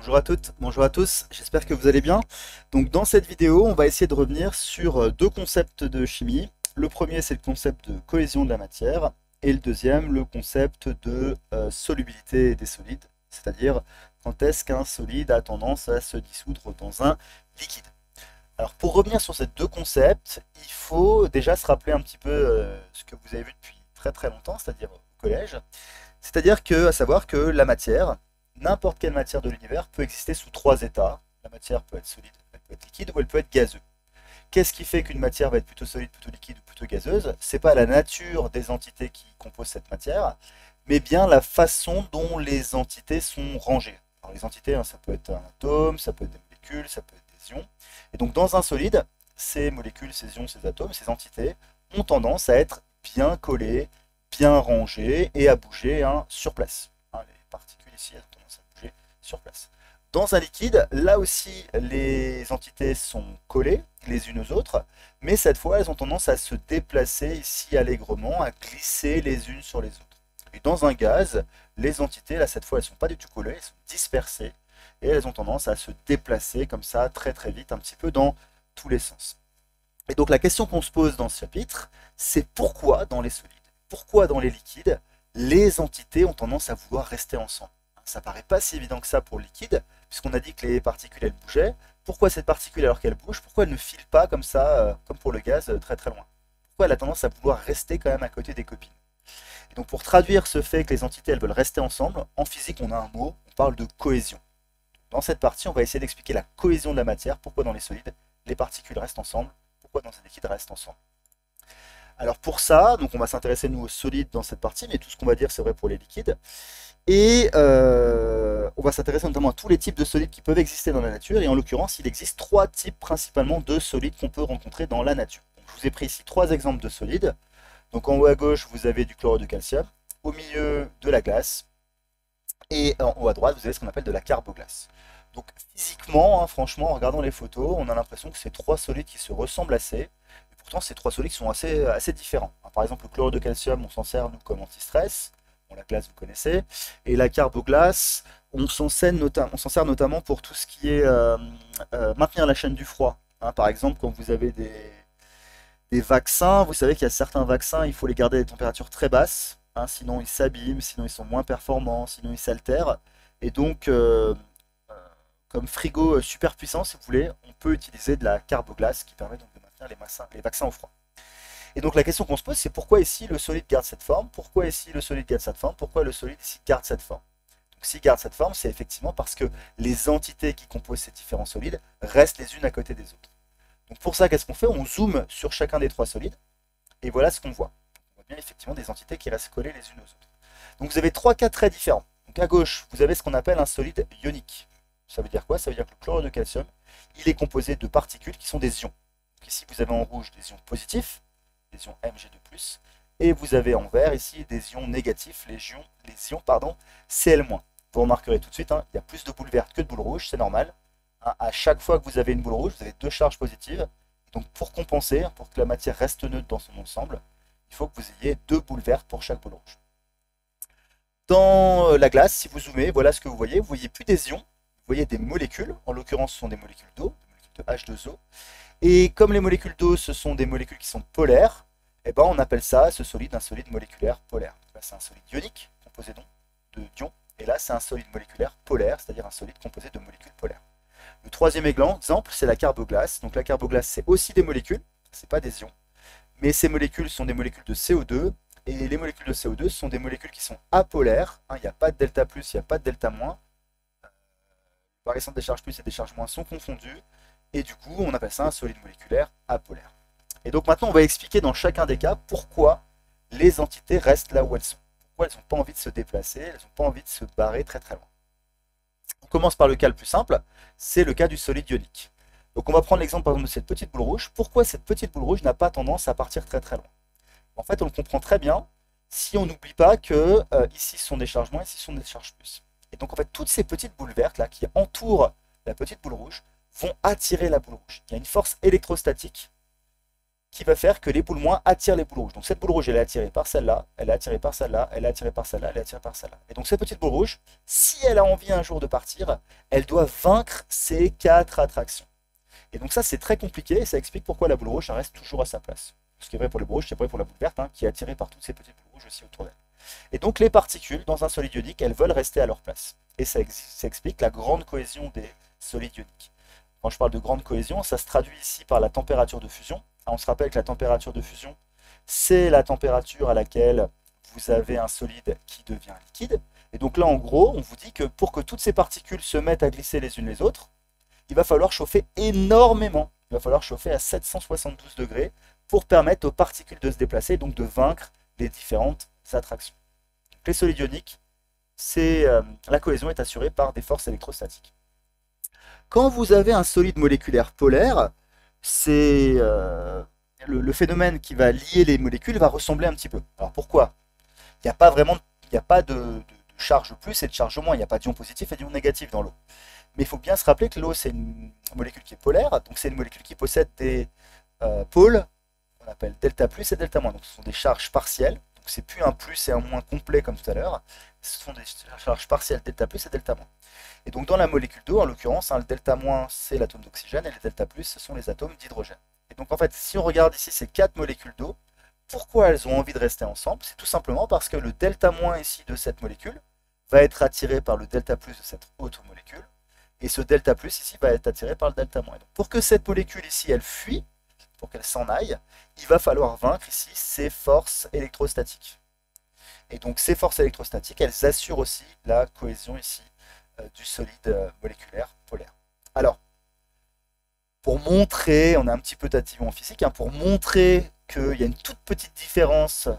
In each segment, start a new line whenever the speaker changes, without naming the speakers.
Bonjour à toutes, bonjour à tous, j'espère que vous allez bien. Donc dans cette vidéo, on va essayer de revenir sur deux concepts de chimie. Le premier, c'est le concept de cohésion de la matière, et le deuxième, le concept de solubilité des solides, c'est-à-dire quand est-ce qu'un solide a tendance à se dissoudre dans un liquide. Alors pour revenir sur ces deux concepts, il faut déjà se rappeler un petit peu ce que vous avez vu depuis très très longtemps, c'est-à-dire au collège. C'est-à-dire que, à savoir que la matière, n'importe quelle matière de l'univers, peut exister sous trois états. La matière peut être solide, elle peut être liquide ou elle peut être gazeuse. Qu'est-ce qui fait qu'une matière va être plutôt solide, plutôt liquide ou plutôt gazeuse? C'est pas la nature des entités qui composent cette matière, mais bien la façon dont les entités sont rangées. Alors les entités, hein, ça peut être un atome, ça peut être des molécules, ça peut être des ions. Et donc dans un solide, ces molécules, ces ions, ces atomes, ces entités ont tendance à être bien collées, bien rangées et à bouger hein, sur place. Hein, les particules ici elles ont tendance à bouger sur place. Dans un liquide, là aussi, les entités sont collées les unes aux autres, mais cette fois, elles ont tendance à se déplacer ici allègrement, à glisser les unes sur les autres. Et dans un gaz, les entités, là, cette fois, elles ne sont pas du tout collées, elles sont dispersées, et elles ont tendance à se déplacer comme ça, très très vite, un petit peu dans tous les sens. Et donc la question qu'on se pose dans ce chapitre, c'est pourquoi dans les solides, pourquoi dans les liquides, les entités ont tendance à vouloir rester ensemble. Ça paraît pas si évident que ça pour le liquide, puisqu'on a dit que les particules elles bougeaient. Pourquoi cette particule alors qu'elle bouge, pourquoi elle ne file pas comme ça, comme pour le gaz, très très loin? Pourquoi elle a tendance à vouloir rester quand même à côté des copines? Et donc pour traduire ce fait que les entités elles veulent rester ensemble, en physique on a un mot, on parle de cohésion. Dans cette partie, on va essayer d'expliquer la cohésion de la matière, pourquoi dans les solides, les particules restent ensemble, pourquoi dans un liquide restent ensemble. Alors pour ça, donc on va s'intéresser nous aux solides dans cette partie, mais tout ce qu'on va dire c'est vrai pour les liquides. Et on va s'intéresser notamment à tous les types de solides qui peuvent exister dans la nature. Et en l'occurrence, il existe trois types principalement de solides qu'on peut rencontrer dans la nature. Donc, je vous ai pris ici trois exemples de solides. Donc en haut à gauche, vous avez du chlorure de calcium. Au milieu, de la glace. Et en haut à droite, vous avez ce qu'on appelle de la carboglace. Donc physiquement, hein, franchement, en regardant les photos, on a l'impression que c'est trois solides qui se ressemblent assez. Et pourtant, c'est trois solides qui sont assez différents. Par exemple, le chlorure de calcium, on s'en sert nous comme anti-stress. Bon, la glace, vous connaissez. Et la carboglace, on s'en sert, notamment pour tout ce qui est maintenir la chaîne du froid. Hein, par exemple, quand vous avez des vaccins, vous savez qu'il y a certains vaccins, il faut les garder à des températures très basses. Hein, sinon, ils s'abîment, sinon, ils sont moins performants, sinon, ils s'altèrent. Et donc, comme frigo super puissant, si vous voulez, on peut utiliser de la carboglace qui permet donc de maintenir les vaccins au froid. Et donc la question qu'on se pose, c'est pourquoi ici le solide garde cette forme, pourquoi ici le solide garde cette forme, pourquoi le solide ici garde cette forme. Donc s'il garde cette forme, c'est effectivement parce que les entités qui composent ces différents solides restent les unes à côté des autres. Donc pour ça, qu'est-ce qu'on fait? On zoome sur chacun des trois solides, et voilà ce qu'on voit. On voit bien effectivement des entités qui restent collées les unes aux autres. Donc vous avez trois cas très différents. Donc à gauche, vous avez ce qu'on appelle un solide ionique. Ça veut dire quoi? Ça veut dire que le chlorure de calcium, il est composé de particules qui sont des ions. Donc ici, vous avez en rouge des ions positifs, les ions Mg2+, et vous avez en vert ici des ions négatifs, les ions Cl-. Vous remarquerez tout de suite, hein, il y a plus de boules vertes que de boules rouges, c'est normal. Hein, à chaque fois que vous avez une boule rouge, vous avez deux charges positives. Donc pour compenser, pour que la matière reste neutre dans son ensemble, il faut que vous ayez deux boules vertes pour chaque boule rouge. Dans la glace, si vous zoomez, voilà ce que vous voyez. Vous voyez plus des ions, vous voyez des molécules. En l'occurrence, ce sont des molécules d'eau, des molécules de H2O. Et comme les molécules d'eau, ce sont des molécules qui sont polaires, eh ben on appelle ça, ce solide, un solide moléculaire polaire. Là, c'est un solide ionique, composé donc d'ions. Et là, c'est un solide moléculaire polaire, c'est-à-dire un solide composé de molécules polaires. Le troisième exemple, c'est la carboglace. Donc la carboglace, c'est aussi des molécules, c'est pas des ions. Mais ces molécules sont des molécules de CO2. Et les molécules de CO2 sont des molécules qui sont apolaires. Hein, il n'y a pas de delta plus, il n'y a pas de delta moins. Par exemple, des charges plus et des charges moins sont confondues. Et du coup, on appelle ça un solide moléculaire apolaire. Et donc maintenant, on va expliquer dans chacun des cas pourquoi les entités restent là où elles sont. Pourquoi elles n'ont pas envie de se déplacer, elles n'ont pas envie de se barrer très très loin. On commence par le cas le plus simple, c'est le cas du solide ionique. Donc on va prendre l'exemple par exemple de cette petite boule rouge. Pourquoi cette petite boule rouge n'a pas tendance à partir très très loin? En fait, on le comprend très bien si on n'oublie pas que ici ce sont des charges moins, ici ce sont des charges plus. Et donc en fait, toutes ces petites boules vertes là qui entourent la petite boule rouge vont attirer la boule rouge. Il y a une force électrostatique qui va faire que les boules moins attirent les boules rouges. Donc cette boule rouge, elle est attirée par celle-là, elle est attirée par celle-là, elle est attirée par celle-là, elle est attirée par celle-là. Et donc cette petite boule rouge, si elle a envie un jour de partir, elle doit vaincre ces 4 attractions. Et donc ça, c'est très compliqué et ça explique pourquoi la boule rouge, ça reste toujours à sa place. Ce qui est vrai pour les boules rouges, c'est vrai pour la boule verte, hein, qui est attirée par toutes ces petites boules rouges aussi autour d'elle. Et donc les particules dans un solide ionique, elles veulent rester à leur place. Et ça explique la grande cohésion des solides ioniques. Quand je parle de grande cohésion, ça se traduit ici par la température de fusion. On se rappelle que la température de fusion, c'est la température à laquelle vous avez un solide qui devient liquide. Et donc là, en gros, on vous dit que pour que toutes ces particules se mettent à glisser les unes les autres, il va falloir chauffer énormément. Il va falloir chauffer à 772 degrés pour permettre aux particules de se déplacer et donc de vaincre les différentes attractions. Donc les solides ioniques, la cohésion est assurée par des forces électrostatiques. Quand vous avez un solide moléculaire polaire, c'est le phénomène qui va lier les molécules va ressembler un petit peu. Alors pourquoi? Il n'y a pas vraiment, il n'y a pas de charge plus et de charge moins, il n'y a pas d'ion positif et d'ion négatif dans l'eau. Mais il faut bien se rappeler que l'eau, c'est une molécule qui est polaire, donc c'est une molécule qui possède des pôles, qu'on appelle delta plus et delta moins. Donc ce sont des charges partielles, donc c'est plus un plus et un moins complet comme tout à l'heure, ce sont des charges partielles delta plus et delta moins. Et donc dans la molécule d'eau, en l'occurrence, le delta moins, c'est l'atome d'oxygène, et les delta plus, ce sont les atomes d'hydrogène. Et donc en fait, si on regarde ici ces 4 molécules d'eau, pourquoi elles ont envie de rester ensemble? C'est tout simplement parce que le delta moins ici de cette molécule va être attiré par le delta plus de cette autre molécule, et ce delta plus ici va être attiré par le delta moins. Donc pour que cette molécule ici, elle fuit, pour qu'elle s'en aille, il va falloir vaincre ici ces forces électrostatiques. Et donc ces forces électrostatiques, elles assurent aussi la cohésion ici du solide moléculaire polaire. Alors, pour montrer, on est un petit peu tatillon en physique, hein, pour montrer qu'il y a une toute petite différence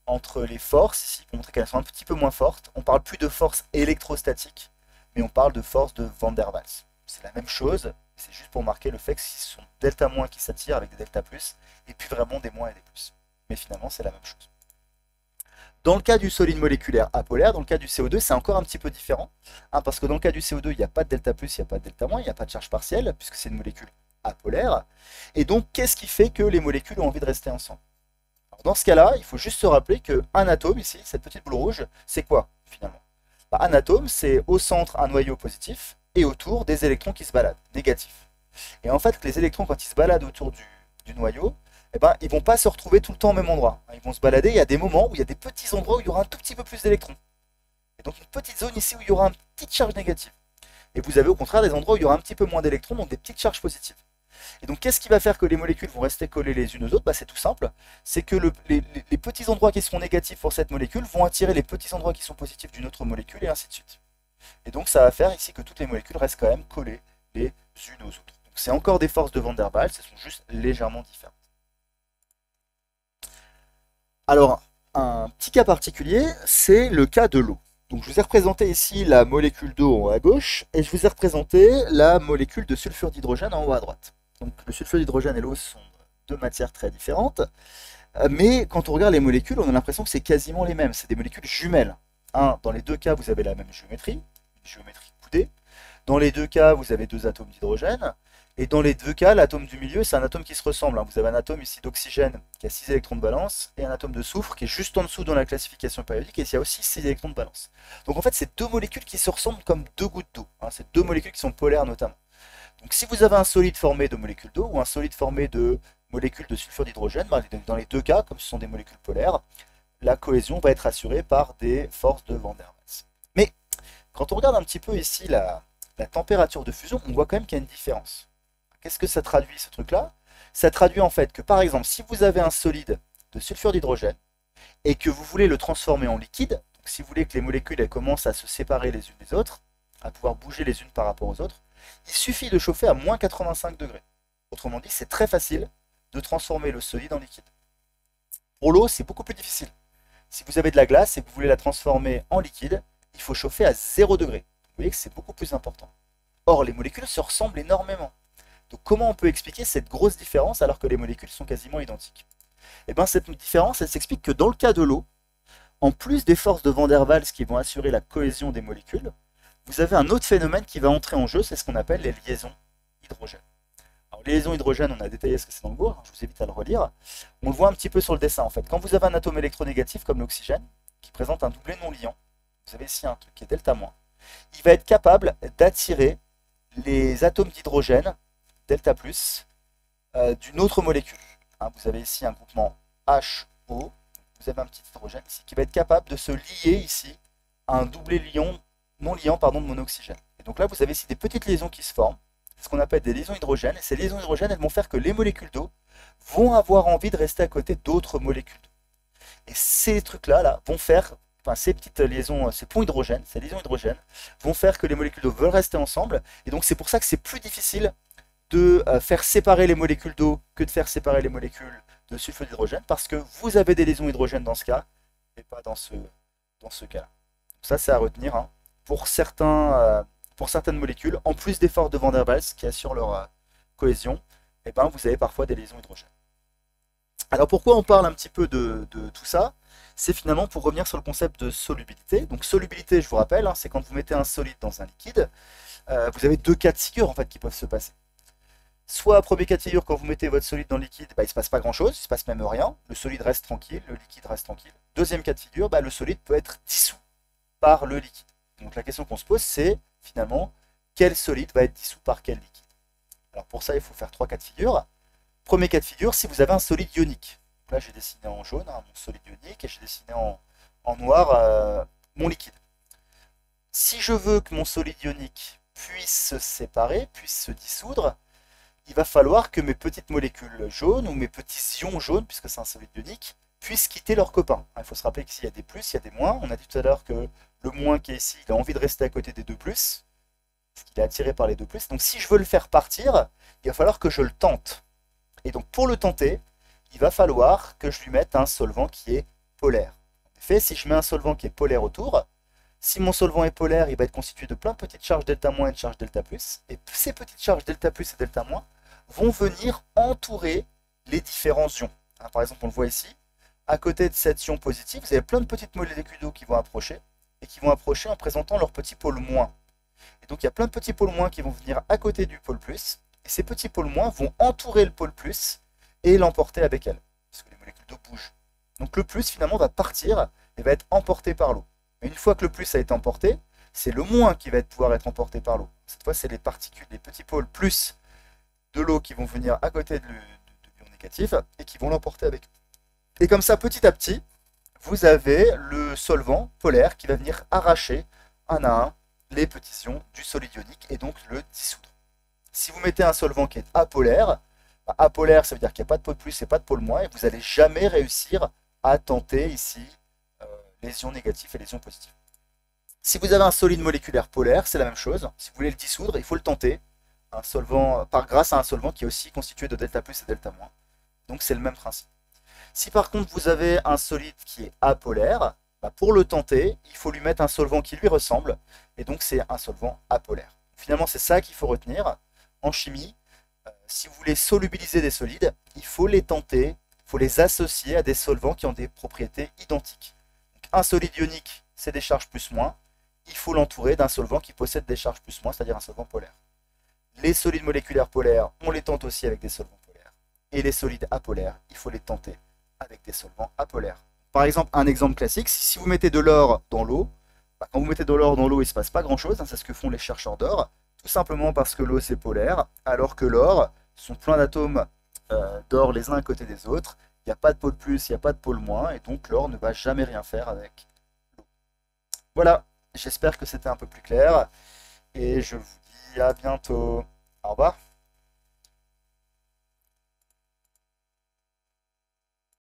entre les forces, ici, pour montrer qu'elles sont un petit peu moins fortes, on parle plus de force électrostatique, mais on parle de force de Van der Waals. C'est la même chose, c'est juste pour marquer le fait que ce sont delta moins qui s'attirent avec des delta plus, et puis vraiment des moins et des plus. Mais finalement, c'est la même chose. Dans le cas du solide moléculaire apolaire, dans le cas du CO2, c'est encore un petit peu différent, hein, parce que dans le cas du CO2, il n'y a pas de delta plus, il n'y a pas de delta moins, il n'y a pas de charge partielle, puisque c'est une molécule apolaire. Et donc, qu'est-ce qui fait que les molécules ont envie de rester ensemble? Alors, dans ce cas-là, il faut juste se rappeler qu'un atome, ici, cette petite boule rouge, c'est quoi, finalement? Un atome, c'est au centre un noyau positif, et autour des électrons qui se baladent, négatifs. Et en fait, les électrons, quand ils se baladent autour du noyau, eh ben, ils ne vont pas se retrouver tout le temps au même endroit. Ils vont se balader, il y a des moments où il y a des petits endroits où il y aura un tout petit peu plus d'électrons. Et donc une petite zone ici où il y aura une petite charge négative. Et vous avez au contraire des endroits où il y aura un petit peu moins d'électrons, donc des petites charges positives. Et donc qu'est-ce qui va faire que les molécules vont rester collées les unes aux autres? C'est tout simple, c'est que les petits endroits qui seront négatifs pour cette molécule vont attirer les petits endroits qui sont positifs d'une autre molécule, et ainsi de suite. Et donc ça va faire ici que toutes les molécules restent quand même collées les unes aux autres. Donc c'est encore des forces de Van der Waals, elles sont juste légèrement différentes. Alors, un petit cas particulier, c'est le cas de l'eau. Donc je vous ai représenté ici la molécule d'eau en haut à gauche, et je vous ai représenté la molécule de sulfure d'hydrogène en haut à droite. Donc le sulfure d'hydrogène et l'eau sont deux matières très différentes, mais quand on regarde les molécules, on a l'impression que c'est quasiment les mêmes, c'est des molécules jumelles. Dans les deux cas, vous avez la même géométrie, une géométrie coudée. Dans les deux cas, vous avez deux atomes d'hydrogène. Et dans les deux cas, l'atome du milieu, c'est un atome qui se ressemble. Vous avez un atome ici d'oxygène qui a 6 électrons de valence et un atome de soufre qui est juste en dessous dans la classification périodique et il y a aussi 6 électrons de valence. Donc en fait, c'est deux molécules qui se ressemblent comme deux gouttes d'eau. C'est deux molécules qui sont polaires notamment. Donc si vous avez un solide formé de molécules d'eau ou un solide formé de molécules de sulfure d'hydrogène, dans les deux cas, comme ce sont des molécules polaires, la cohésion va être assurée par des forces de Van der Waals. Mais quand on regarde un petit peu ici la température de fusion, on voit quand même qu'il y a une différence. Qu'est-ce que ça traduit ce truc-là? Ça traduit en fait que par exemple, si vous avez un solide de sulfure d'hydrogène et que vous voulez le transformer en liquide, donc si vous voulez que les molécules elles commencent à se séparer les unes des autres, à pouvoir bouger les unes par rapport aux autres, il suffit de chauffer à moins 85 degrés. Autrement dit, c'est très facile de transformer le solide en liquide. Pour l'eau, c'est beaucoup plus difficile. Si vous avez de la glace et que vous voulez la transformer en liquide, il faut chauffer à 0 degré. Vous voyez que c'est beaucoup plus important. Or, les molécules se ressemblent énormément. Donc comment on peut expliquer cette grosse différence alors que les molécules sont quasiment identiques? Eh bien cette différence, elle s'explique que dans le cas de l'eau, en plus des forces de Van der Waals qui vont assurer la cohésion des molécules, vous avez un autre phénomène qui va entrer en jeu, c'est ce qu'on appelle les liaisons hydrogène. Alors Alors, les liaisons hydrogène, on a détaillé ce que c'est dans le cours, je vous invite à le relire. On le voit un petit peu sur le dessin en fait. Quand vous avez un atome électronégatif comme l'oxygène, qui présente un doublet non liant, vous avez ici un truc qui est delta-, il va être capable d'attirer les atomes d'hydrogène, delta+, d'une autre molécule. Hein, vous avez ici un groupement HO, vous avez un petit hydrogène ici, qui va être capable de se lier ici à un doublet non liant de mon oxygène. Et donc là, vous avez ici des petites liaisons qui se forment, ce qu'on appelle des liaisons hydrogènes. Et ces liaisons hydrogènes, elles vont faire que les molécules d'eau vont avoir envie de rester à côté d'autres molécules d'eau. Et ces trucs-là vont faire, enfin ces petites liaisons, ces ponts hydrogènes, ces liaisons hydrogènes, vont faire que les molécules d'eau veulent rester ensemble. Et donc c'est pour ça que c'est plus difficile de faire séparer les molécules d'eau que de faire séparer les molécules de sulfure d'hydrogène, parce que vous avez des liaisons hydrogènes dans ce cas, et pas dans ce cas-là. Ça, c'est à retenir hein, pour certaines molécules, en plus des forces de Van der Waals qui assurent leur cohésion, et ben, vous avez parfois des liaisons hydrogènes. Alors pourquoi on parle un petit peu de tout ça? C'est finalement pour revenir sur le concept de solubilité. Donc solubilité, je vous rappelle, hein, c'est quand vous mettez un solide dans un liquide, vous avez deux cas de figure en fait, qui peuvent se passer. Soit premier cas de figure, quand vous mettez votre solide dans le liquide, bah, il ne se passe pas grand chose, il ne se passe même rien, le solide reste tranquille, le liquide reste tranquille. Deuxième cas de figure, bah, le solide peut être dissous par le liquide. Donc la question qu'on se pose, c'est finalement, quel solide va être dissous par quel liquide? Alors pour ça, il faut faire trois cas de figure. Premier cas de figure, si vous avez un solide ionique. Donc là, j'ai dessiné en jaune hein, mon solide ionique et j'ai dessiné en noir mon liquide. Si je veux que mon solide ionique puisse se séparer, puisse se dissoudre, il va falloir que mes petites molécules jaunes ou mes petits ions jaunes, puisque c'est un solide ionique, puissent quitter leurs copains. Il faut se rappeler qu'il y a des plus, il y a des moins. On a dit tout à l'heure que le moins qui est ici, il a envie de rester à côté des deux plus, parce qu'il est attiré par les deux plus. Donc si je veux le faire partir, il va falloir que je le tente. Et donc pour le tenter, il va falloir que je lui mette un solvant qui est polaire. En effet, si je mets un solvant qui est polaire autour, si mon solvant est polaire, il va être constitué de plein de petites charges delta- et de charges delta+. Et ces petites charges delta+ et delta- vont venir entourer les différents ions. Hein, par exemple, on le voit ici, à côté de cet ion positif, vous avez plein de petites molécules d'eau qui vont approcher, et qui vont approcher en présentant leur petit pôle moins. Et donc il y a plein de petits pôles moins qui vont venir à côté du pôle plus, et ces petits pôles moins vont entourer le pôle plus et l'emporter avec elle, parce que les molécules d'eau bougent. Donc le plus finalement va partir et va être emporté par l'eau. Mais une fois que le plus a été emporté, c'est le moins qui va pouvoir être emporté par l'eau. Cette fois, c'est les particules, les petits pôles plus de l'eau qui vont venir à côté de l'ion négatif et qui vont l'emporter avec eux. Et comme ça, petit à petit, vous avez le solvant polaire qui va venir arracher un à un les petits ions du solide ionique et donc le dissoudre. Si vous mettez un solvant qui est apolaire, apolaire ça veut dire qu'il n'y a pas de pôle plus et pas de pôle moins et vous n'allez jamais réussir à tenter ici les ions négatifs et les ions positifs. Si vous avez un solide moléculaire polaire, c'est la même chose. Si vous voulez le dissoudre, il faut le tenter grâce à un solvant qui est aussi constitué de delta+ et delta-. Donc c'est le même principe. Si par contre vous avez un solide qui est apolaire, pour le tenter, il faut lui mettre un solvant qui lui ressemble, et donc c'est un solvant apolaire. Finalement, c'est ça qu'il faut retenir. En chimie, si vous voulez solubiliser des solides, il faut les tenter, il faut les associer à des solvants qui ont des propriétés identiques. Donc, un solide ionique, c'est des charges plus-moins, il faut l'entourer d'un solvant qui possède des charges plus-moins, c'est-à-dire un solvant polaire. Les solides moléculaires polaires, on les tente aussi avec des solvants polaires. Et les solides apolaires, il faut les tenter avec des solvants apolaires. Par exemple, un exemple classique, si vous mettez de l'or dans l'eau, quand vous mettez de l'or dans l'eau, il ne se passe pas grand-chose, hein, c'est ce que font les chercheurs d'or, tout simplement parce que l'eau c'est polaire, alors que l'or sont plein d'atomes d'or les uns à côté des autres, il n'y a pas de pôle plus, il n'y a pas de pôle moins, et donc l'or ne va jamais rien faire avec l'eau. Voilà, j'espère que c'était un peu plus clair, et je vous dis à bientôt. Au revoir.